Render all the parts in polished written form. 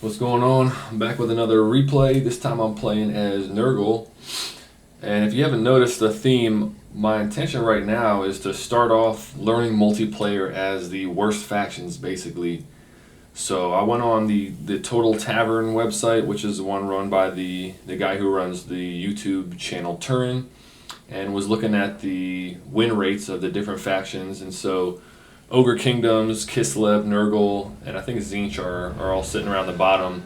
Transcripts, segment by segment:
What's going on? I'm back with another replay. This time I'm playing as Nurgle. And if you haven't noticed the theme, my intention right now is to start off learning multiplayer as the worst factions, basically. So I went on the Total Tavern website, which is the one run by the guy who runs the YouTube channel Turin, and was looking at the win rates of the different factions. And so Ogre Kingdoms, Kislev, Nurgle, and I think Tzeentch are all sitting around the bottom.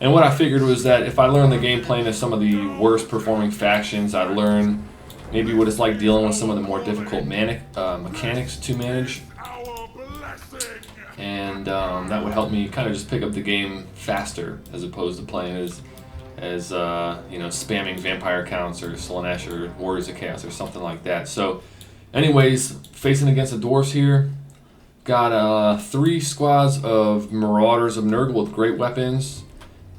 And what I figured was that if I learn the game plan of some of the worst performing factions, I'd learn maybe what it's like dealing with some of the more difficult mechanics to manage. And that would help me kind of just pick up the game faster as opposed to playing as spamming vampire counts or Slaanesh or Warriors of Chaos or something like that. So anyways, facing against the Dwarfs here, got 3 squads of Marauders of Nurgle with great weapons,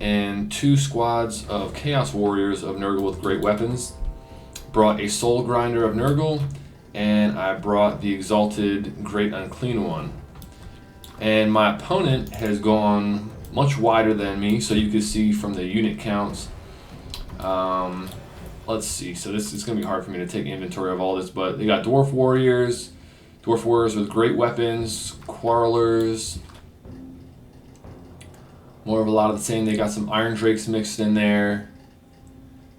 and 2 squads of Chaos Warriors of Nurgle with great weapons. Brought a Soul Grinder of Nurgle, and I brought the Exalted Great Unclean one. And my opponent has gone much wider than me, so you can see from the unit counts. Let's see, so this is going to be hard for me to take inventory of all this, but they got Dwarf Warriors with great weapons, Quarrelers, more of a lot of the same. They got some Iron Drakes mixed in there,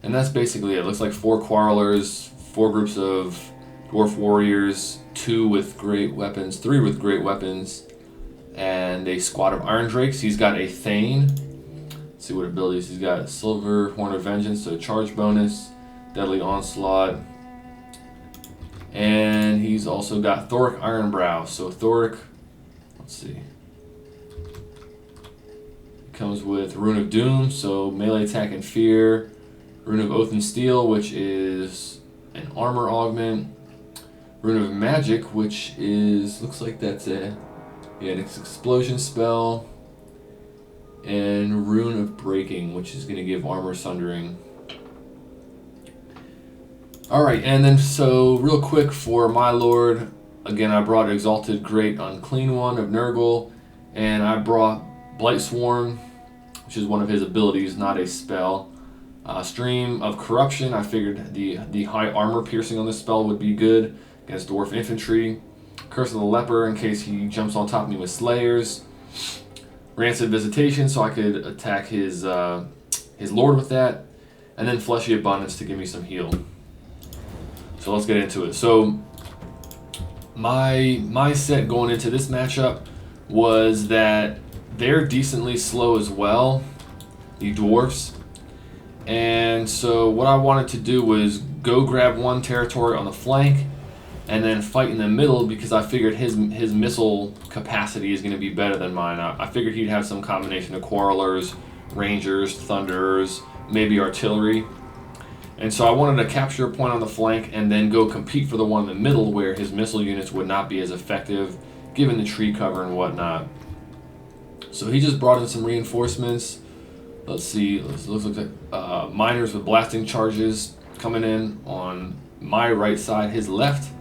and that's basically it. It looks like 4 Quarrelers, 4 groups of Dwarf Warriors, 2 with great weapons, 3 with great weapons, and a squad of Iron Drakes. He's got a Thane. Let's see what abilities he's got. Silver Horn of Vengeance, so charge bonus, Deadly Onslaught, and he's also got Thorek Ironbrow. So Thorek, let's see, comes with Rune of Doom, so melee attack and fear. Rune of Oath and Steel, which is an armor augment. Rune of Magic, which is, looks like that's an explosion spell. And Rune of Breaking, which is going to give armor sundering. Alright, and then so real quick for my lord, again I brought Exalted Great Unclean one of Nurgle, and I brought Blight Swarm, which is one of his abilities, not a spell. Stream of Corruption, I figured the high armor piercing on this spell would be good against Dwarf Infantry. Curse of the Leper, in case he jumps on top of me with Slayers. Rancid Visitation, so I could attack his lord with that. And then Fleshy Abundance to give me some heal. So let's get into it. So my set going into this matchup was that they're decently slow as well, the Dwarfs. And so what I wanted to do was go grab one territory on the flank and then fight in the middle, because I figured his missile capacity is going to be better than mine. I figured he'd have some combination of Quarrelers, Rangers, Thunderers, maybe artillery. And so I wanted to capture a point on the flank and then go compete for the one in the middle where his missile units would not be as effective given the tree cover and whatnot. So he just brought in some reinforcements. Let's see, looks like miners with blasting charges coming in on my right side, his left.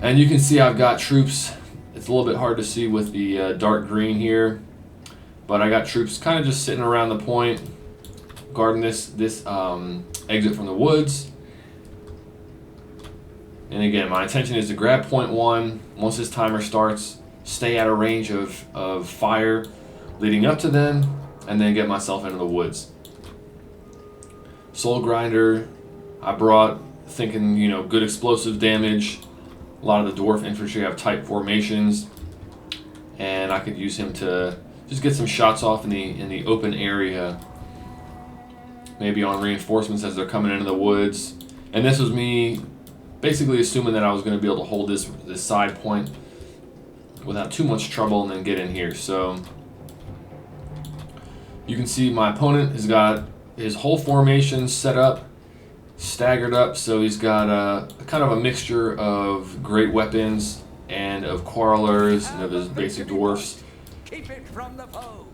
And you can see I've got troops. It's a little bit hard to see with the dark green here, but I got troops kind of just sitting around the point, guarding this exit from the woods. And again, my intention is to grab point 1 once this timer starts, stay out of range of fire leading up to them, and then get myself into the woods. Soul Grinder, I brought thinking, good explosive damage. A lot of the Dwarf Infantry have tight formations, and I could use him to just get some shots off in the open area, maybe on reinforcements as they're coming into the woods. And this was me basically assuming that I was going to be able to hold this side point without too much trouble and then get in here. So you can see my opponent has got his whole formation set up, staggered up, so he's got a kind of a mixture of great weapons and of Quarrelers and of his basic Dwarfs. Keep it from the foe.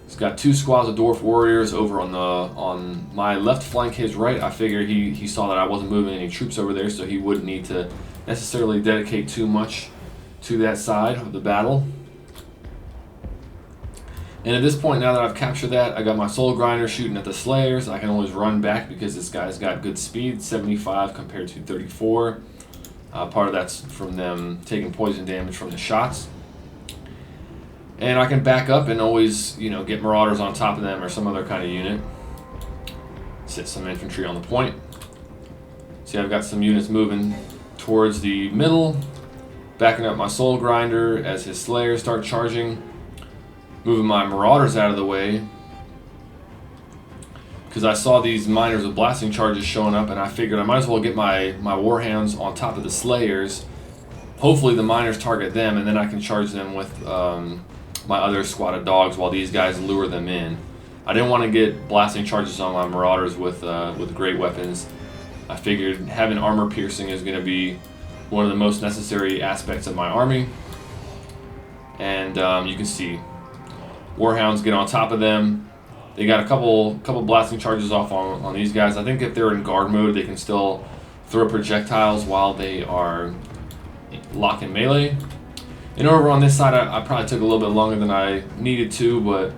He's got 2 squads of Dwarf Warriors over on my left flank, his right. I figured he saw that I wasn't moving any troops over there, so he wouldn't need to necessarily dedicate too much to that side of the battle. And at this point, now that I've captured that, I got my Soul Grinder shooting at the Slayers. I can always run back because this guy's got good speed, 75 compared to 34. Part of that's from them taking poison damage from the shots. And I can back up and always, you know, get Marauders on top of them or some other kind of unit. Sit some infantry on the point. See, I've got some units moving towards the middle, backing up my Soul Grinder as his Slayers start charging. Moving my Marauders out of the way because I saw these miners with blasting charges showing up, and I figured I might as well get my Warhounds on top of the Slayers. Hopefully the miners target them, and then I can charge them with my other squad of dogs while these guys lure them in. I didn't want to get blasting charges on my Marauders with great weapons. I figured having armor piercing is going to be one of the most necessary aspects of my army. And you can see Warhounds get on top of them. They got a couple blasting charges off on these guys. I think if they're in guard mode, they can still throw projectiles while they are locked in melee. And over on this side, I probably took a little bit longer than I needed to, but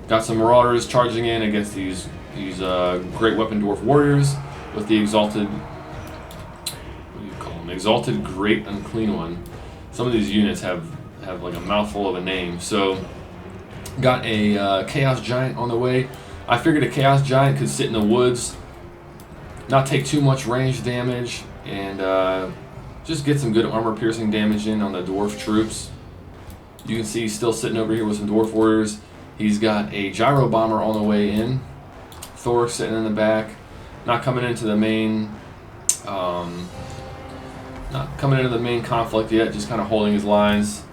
got some Marauders charging in against these Great Weapon Dwarf Warriors with the Exalted, what do you call them? Exalted Great Unclean One. Some of these units have like a mouthful of a name. So got a Chaos Giant on the way. I figured a Chaos Giant could sit in the woods, not take too much range damage, and just get some good armor piercing damage in on the Dwarf troops. You can see he's still sitting over here with some Dwarf Warriors. He's got a Gyro Bomber on the way in. Thorek sitting in the back, not coming into the main conflict yet, just kind of holding his lines.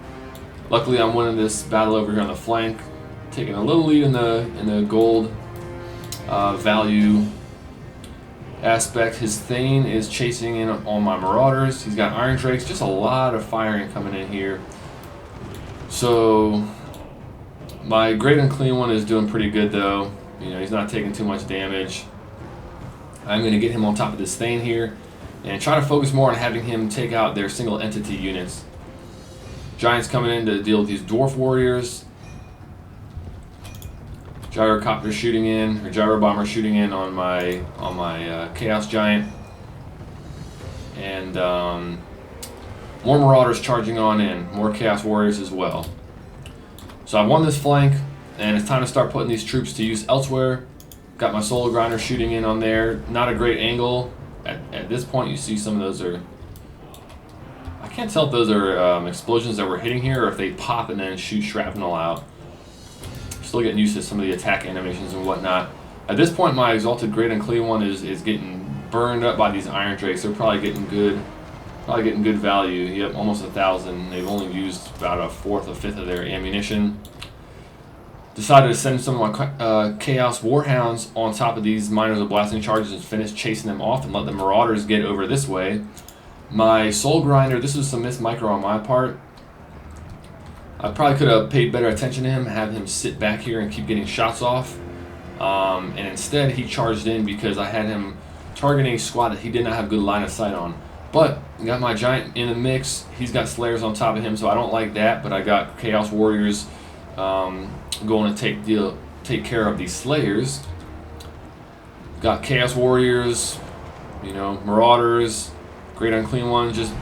Luckily, I'm winning this battle over here on the flank, taking a little lead in the gold value aspect. His Thane is chasing in on my Marauders. He's got Iron Drakes, just a lot of firing coming in here. So my Great Unclean One is doing pretty good though. You know, he's not taking too much damage. I'm going to get him on top of this Thane here and try to focus more on having him take out their single entity units. Giants coming in to deal with these Dwarf Warriors. Gyrocopter shooting in, or Gyro Bomber shooting in on my Chaos Giant. And more Marauders charging on in, more Chaos Warriors as well. So I won this flank, and it's time to start putting these troops to use elsewhere. Got my Soul Grinder shooting in on there. Not a great angle. At this point, you see some of those are... I can't tell if those are explosions that we're hitting here or if they pop and then shoot shrapnel out. Still getting used to some of the attack animations and whatnot. At this point, my Exalted Great Unclean One is getting burned up by these Iron Drakes. They're probably getting good value. Yep, almost 1,000. They've only used about a fourth, a fifth of their ammunition. Decided to send some of my Chaos Warhounds on top of these Miners with Blasting Charges and finish chasing them off and let the Marauders get over this way. My Soul Grinder, this was some missed micro on my part. I probably could have paid better attention to him, have him sit back here and keep getting shots off. And instead, he charged in because I had him targeting a squad that he did not have good line of sight on. But I got my Giant in the mix. He's got Slayers on top of him, so I don't like that. But I got Chaos Warriors going to take care of these Slayers. Got Chaos Warriors, you know, Marauders, Great Unclean One, just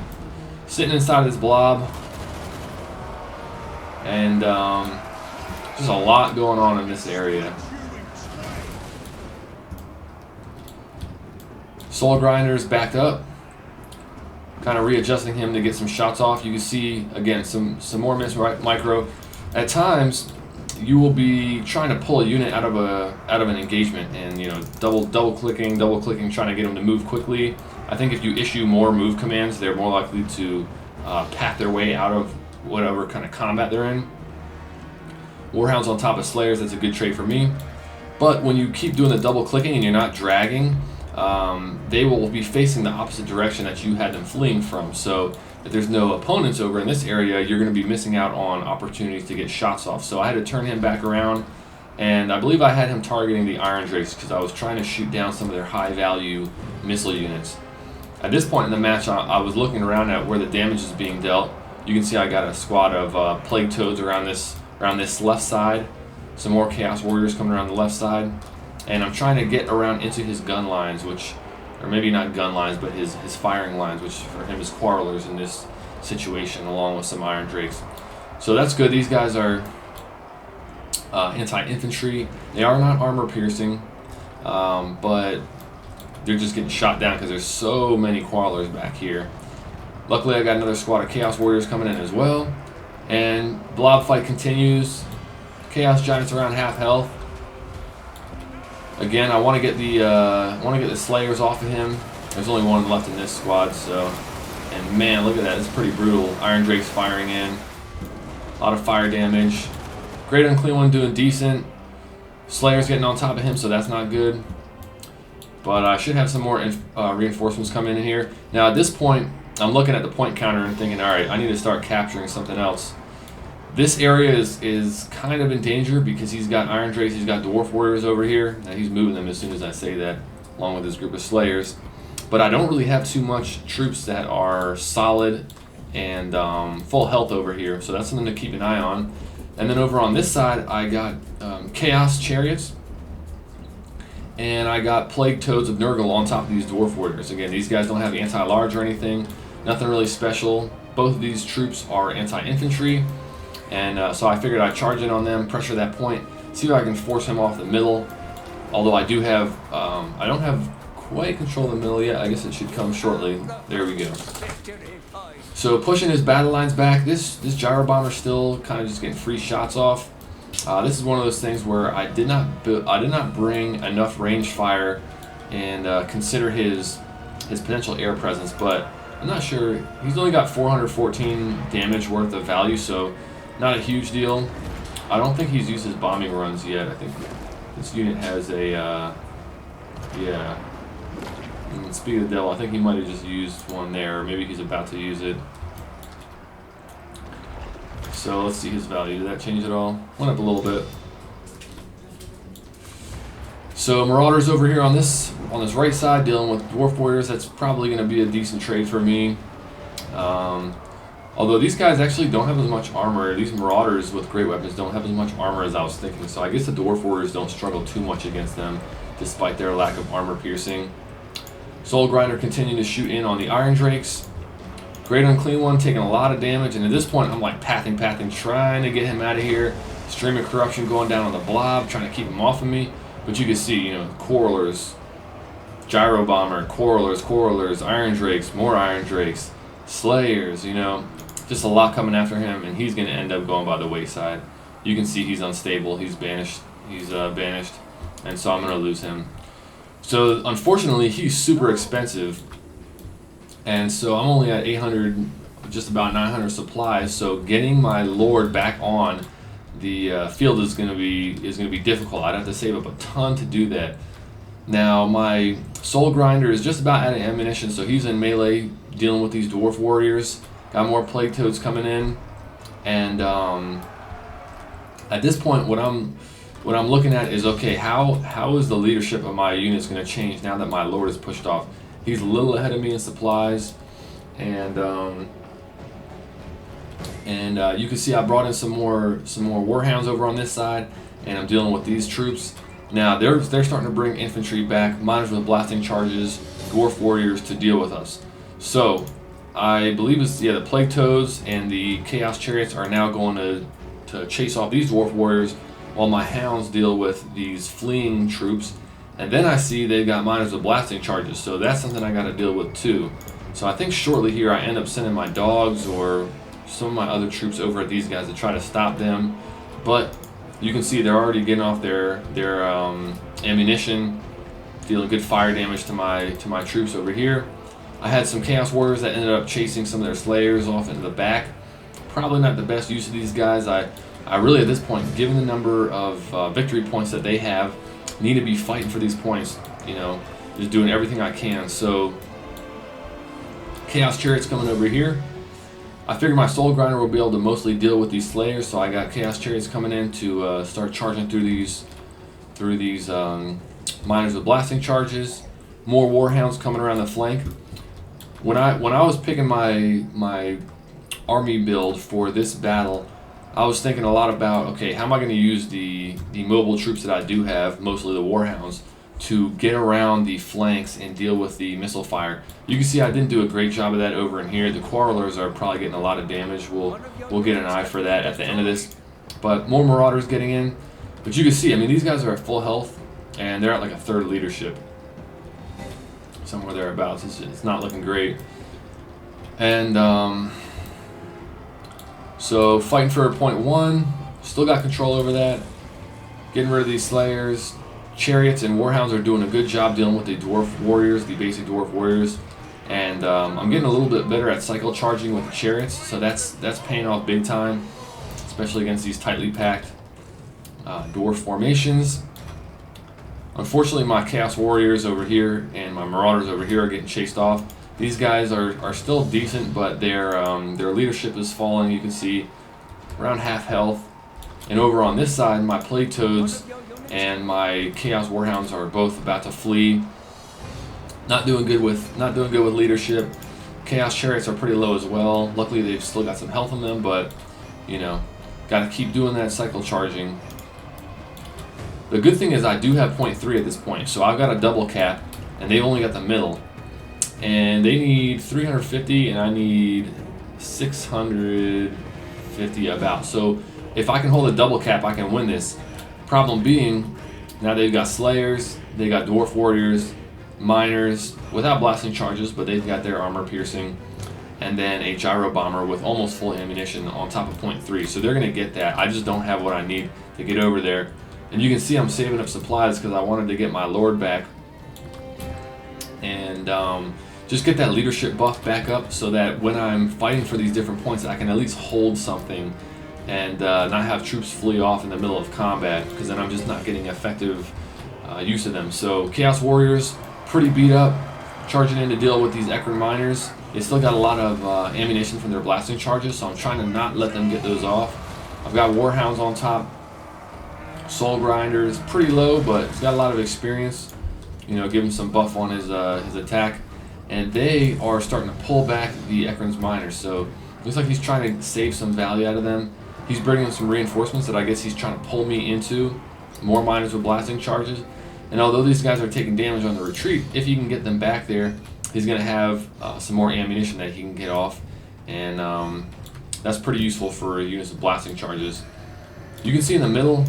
sitting inside this blob. And just a lot going on in this area. Soul Grinder's backed up. Kind of readjusting him to get some shots off. You can see, again, some more miss micro. At times, you will be trying to pull a unit out of an engagement, and you know, double clicking, trying to get them to move quickly. I think if you issue more move commands, they're more likely to path their way out of whatever kind of combat they're in. Warhounds on top of Slayers, that's a good trade for me. But when you keep doing the double clicking and you're not dragging, they will be facing the opposite direction that you had them fleeing from. So if there's no opponents over in this area, you're going to be missing out on opportunities to get shots off. So I had to turn him back around, and I believe I had him targeting the Iron Drakes because I was trying to shoot down some of their high value missile units. At this point in the match, I was looking around at where the damage is being dealt. You can see I got a squad of Plague Toads around this left side. some more Chaos Warriors coming around the left side. And I'm trying to get around into his gun lines, or maybe not gun lines, but his firing lines, which for him is Quarrelers in this situation, along with some Iron Drakes. So that's good. These guys are anti-infantry. They are not armor-piercing, but they're just getting shot down because there's so many Quarrelers back here. Luckily, I got another squad of Chaos Warriors coming in as well. And blob fight continues. Chaos Giants around half health. Again, I want to get the Slayers off of him. There's only one left in this squad, so. And man, look at that. It's pretty brutal. Iron Drake's firing in. A lot of fire damage. Great Unclean one doing decent. Slayer's getting on top of him, so that's not good. But I should have some more reinforcements come in here. Now at this point, I'm looking at the point counter and thinking, all right, I need to start capturing something else. This area is kind of in danger because he's got Iron Drakes, he's got Dwarf Warriors over here. Now he's moving them as soon as I say that, along with his group of Slayers. But I don't really have too much troops that are solid and full health over here, so that's something to keep an eye on. And then over on this side, I got Chaos Chariots, and I got Plague Toads of Nurgle on top of these Dwarf Warriors. Again, these guys don't have anti-large or anything, nothing really special. Both of these troops are anti-infantry. And so I figured I'd charge in on them, pressure that point, see if I can force him off the middle. Although I do have, I don't have quite control of the middle yet. I guess it should come shortly. There we go. So pushing his battle lines back. This gyro bomber still kind of just getting free shots off. This is one of those things where I did not bring enough range fire and consider his potential air presence, but I'm not sure. He's only got 414 damage worth of value, so not a huge deal. I don't think he's used his bombing runs yet. I think this unit has a, yeah. And speak of the devil, I think he might have just used one there, or maybe he's about to use it. So let's see his value. Did that change at all? Went up a little bit. So Marauders over here on this right side, dealing with Dwarf Warriors. That's probably going to be a decent trade for me. Although these guys actually don't have as much armor. These Marauders with great weapons don't have as much armor as I was thinking. So I guess the Dwarf Warriors don't struggle too much against them, despite their lack of armor piercing. Soul Grinder continuing to shoot in on the Iron Drakes. Great Unclean one taking a lot of damage. And at this point, I'm like pathing, trying to get him out of here. Stream of Corruption going down on the blob, trying to keep him off of me. But you can see, you know, Quarrelers, Gyro Bomber, Quarrelers, Iron Drakes, more Iron Drakes, Slayers, you know. Just a lot coming after him, and he's going to end up going by the wayside. You can see he's unstable. He's banished. Banished, and so I'm going to lose him. So unfortunately, he's super expensive, and so I'm only at 800, just about 900 supplies. So getting my Lord back on the field is going to be difficult. I'd have to save up a ton to do that. Now my Soul Grinder is just about out of ammunition, so he's in melee dealing with these Dwarf Warriors. Got more Plague Toads coming in, and at this point, what I'm looking at is, okay, how is the leadership of my units going to change now that my Lord is pushed off? He's a little ahead of me in supplies, and you can see I brought in some more Warhounds over on this side, and I'm dealing with these troops. Now they're starting to bring infantry back, miners with blasting charges, Dwarf Warriors to deal with us. So I believe it's, yeah, the Plague Toads and the Chaos Chariots are now going to chase off these Dwarf Warriors while my Hounds deal with these fleeing troops. And then I see they've got miners with blasting charges, so that's something I got to deal with too. So I think shortly here I end up sending my dogs or some of my other troops over at these guys to try to stop them. But you can see they're already getting off their ammunition, dealing good fire damage to my troops over here. I had some Chaos Warriors that ended up chasing some of their Slayers off into the back. Probably not the best use of these guys. I really, at this point, given the number of victory points that they have, need to be fighting for these points. You know, just doing everything I can. So, Chaos Chariots coming over here. I figure my Soul Grinder will be able to mostly deal with these Slayers, so I got Chaos Chariots coming in to start charging through these miners with blasting charges. More Warhounds coming around the flank. When I was picking my army build for this battle, I was thinking a lot about, okay, how am I going to use the mobile troops that I do have, mostly the Warhounds, to get around the flanks and deal with the missile fire. You can see I didn't do a great job of that over in here. The Quarrelers are probably getting a lot of damage. We'll get an eye for that at the end of this. But more Marauders getting in. But you can see, I mean, these guys are at full health, and they're at like a third leadership. Somewhere thereabouts. It's not looking great. And so fighting for point 1. Still got control over that. Getting rid of these Slayers. Chariots and Warhounds are doing a good job dealing with the Dwarf Warriors, the basic Dwarf Warriors. And I'm getting a little bit better at cycle charging with the Chariots, so that's paying off big time, especially against these tightly packed Dwarf formations. Unfortunately, my Chaos Warriors over here and my Marauders over here are getting chased off. These guys are still decent, but their leadership is falling. You can see around half health. And over on this side, my Plague Toads and my Chaos Warhounds are both about to flee. Not doing good with leadership. Chaos Chariots are pretty low as well. Luckily, they've still got some health on them, but you know, got to keep doing that cycle charging. The good thing is I do have point 3 at this point, so I've got a double cap, and they've only got the middle. And they need 350, and I need 650 about. So if I can hold a double cap, I can win this. Problem being, now they've got Slayers, they got Dwarf Warriors, Miners, without blasting charges, but they've got their armor piercing, and then a Gyro Bomber with almost full ammunition on top of point 3. So they're going to get that. I just don't have what I need to get over there. And you can see I'm saving up supplies because I wanted to get my Lord back. And just get that leadership buff back up so that when I'm fighting for these different points, I can at least hold something and not have troops flee off in the middle of combat, because then I'm just not getting effective use of them. So Chaos Warriors, pretty beat up, charging in to deal with these Ekron Miners. They still got a lot of ammunition from their blasting charges, so I'm trying to not let them get those off. I've got Warhounds on top. Soul Grinder's pretty low, but he's got a lot of experience. You know, give him some buff on his attack. And they are starting to pull back the Ekron's Miners, so looks like he's trying to save some value out of them. He's bringing some reinforcements that I guess he's trying to pull me into. More Miners with blasting charges. And although these guys are taking damage on the retreat, if he can get them back there, he's going to have some more ammunition that he can get off. And that's pretty useful for units of blasting charges. You can see in the middle,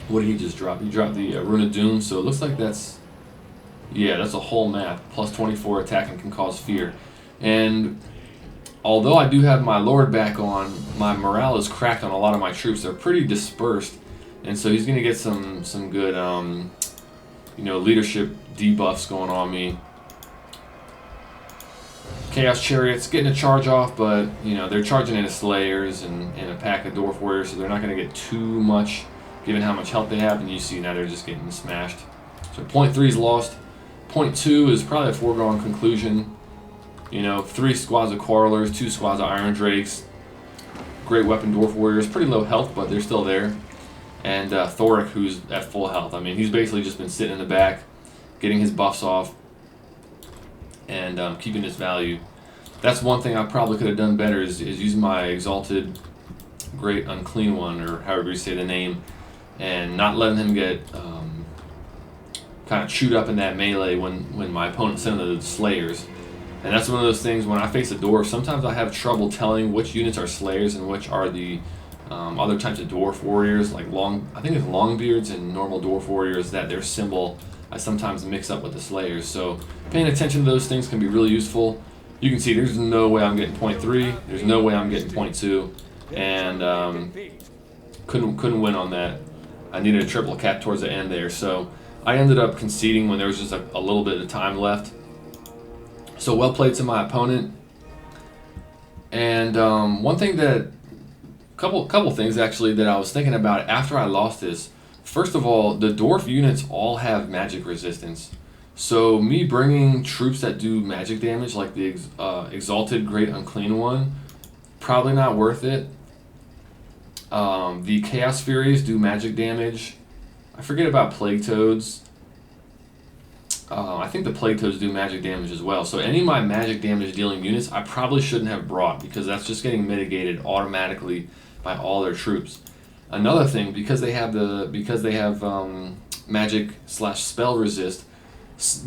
what did he just drop? He dropped the Rune of Doom, so it looks like that's a whole map. Plus 24 attack and can cause fear. And although I do have my Lord back on, my morale is cracked on a lot of my troops. They're pretty dispersed, and so he's going to get some good leadership debuffs going on me. Chaos Chariots getting a charge off, but they're charging into Slayers and a pack of Dwarf Warriors, so they're not going to get too much given how much health they have. And you see now they're just getting smashed. So point 3 is lost. Point 2 is probably a foregone conclusion. 3 squads of Quarrelers, 2 squads of Iron Drakes, Great Weapon Dwarf Warriors, pretty low health, but they're still there. And Thorek, who's at full health. I mean, he's basically just been sitting in the back, getting his buffs off, and keeping his value. That's one thing I probably could have done better is using my Exalted Great Unclean one, or however you say the name, and not letting him get kind of chewed up in that melee when my opponent sent the Slayers. And that's one of those things when I face a dwarf, sometimes I have trouble telling which units are Slayers and which are the other types of Dwarf Warriors, like I think it's Longbeards and normal Dwarf Warriors, that their symbol I sometimes mix up with the Slayers. So paying attention to those things can be really useful. You can see there's no way I'm getting point 3, there's no way I'm getting point 2, and couldn't win on that. I needed a triple cap towards the end there, so I ended up conceding when there was just a little bit of time left. So well played to my opponent. And one thing couple things actually that I was thinking about after I lost this. First of all, the dwarf units all have magic resistance. So me bringing troops that do magic damage, like the Exalted Great Unclean one, probably not worth it. The Chaos Furies do magic damage. I forget about Plague Toads. I think the Plague Toads do magic damage as well. So any of my magic damage dealing units I probably shouldn't have brought, because that's just getting mitigated automatically by all their troops. Another thing, because they have magic / spell resist,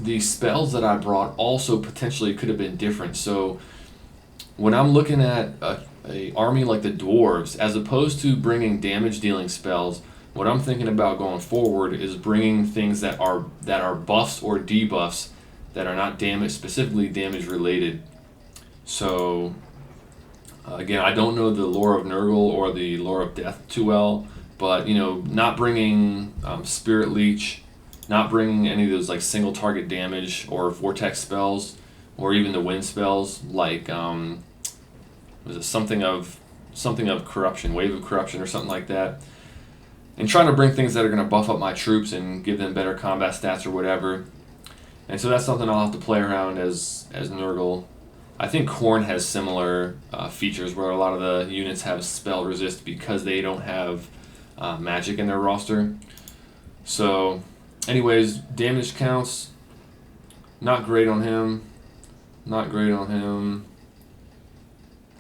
the spells that I brought also potentially could have been different. So when I'm looking at a army like the Dwarves, as opposed to bringing damage dealing spells, what I'm thinking about going forward is bringing things that are buffs or debuffs that are not specifically damage related. So again, I don't know the lore of Nurgle or the lore of Death too well, but not bringing Spirit Leech, not bringing any of those like single target damage or vortex spells, or even the wind spells like was it something of corruption, wave of corruption, or something like that. And trying to bring things that are going to buff up my troops and give them better combat stats or whatever. And so that's something I'll have to play around as Nurgle. I think Khorne has similar features where a lot of the units have spell resist because they don't have magic in their roster. So, anyways, damage counts, not great on him. Not great on him.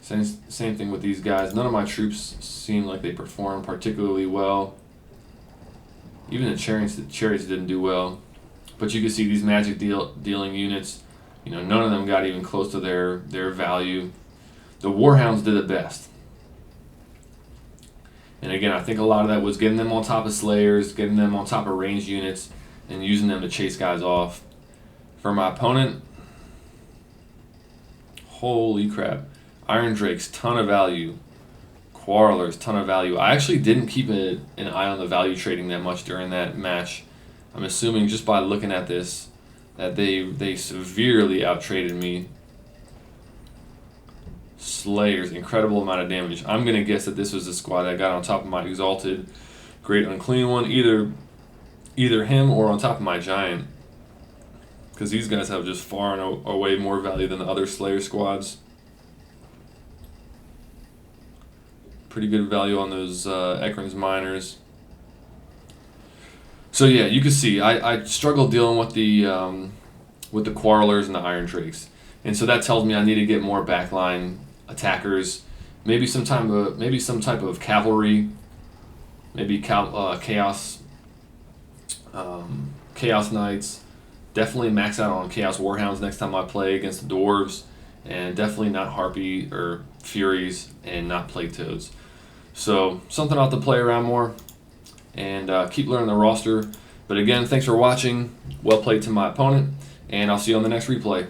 Same thing with these guys. None of my troops seem like they perform particularly well. Even the chariots didn't do well. But you can see these magic dealing units, none of them got even close to their value. The Warhounds did the best. And again, I think a lot of that was getting them on top of Slayers, getting them on top of ranged units, and using them to chase guys off. For my opponent, holy crap. Iron Drakes, ton of value. Quarrelers, ton of value. I actually didn't keep an eye on the value trading that much during that match. I'm assuming just by looking at this that they severely out-traded me. Slayers, incredible amount of damage. I'm going to guess that this was the squad that got on top of my Exalted Great Unclean one. Either him or on top of my Giant. Because these guys have just far and away more value than the other Slayer squads. Pretty good value on those Ekron's Miners. So yeah, you can see I struggle dealing with the Quarrelers and the Iron Drakes, and so that tells me I need to get more backline attackers, maybe some type of cavalry, maybe Chaos Knights. Definitely max out on Chaos Warhounds next time I play against the Dwarves, and definitely not Harpy or Furies, and not Plague Toads. So something I'll have to play around more and keep learning the roster. But again, thanks for watching. Well played to my opponent, and I'll see you on the next replay.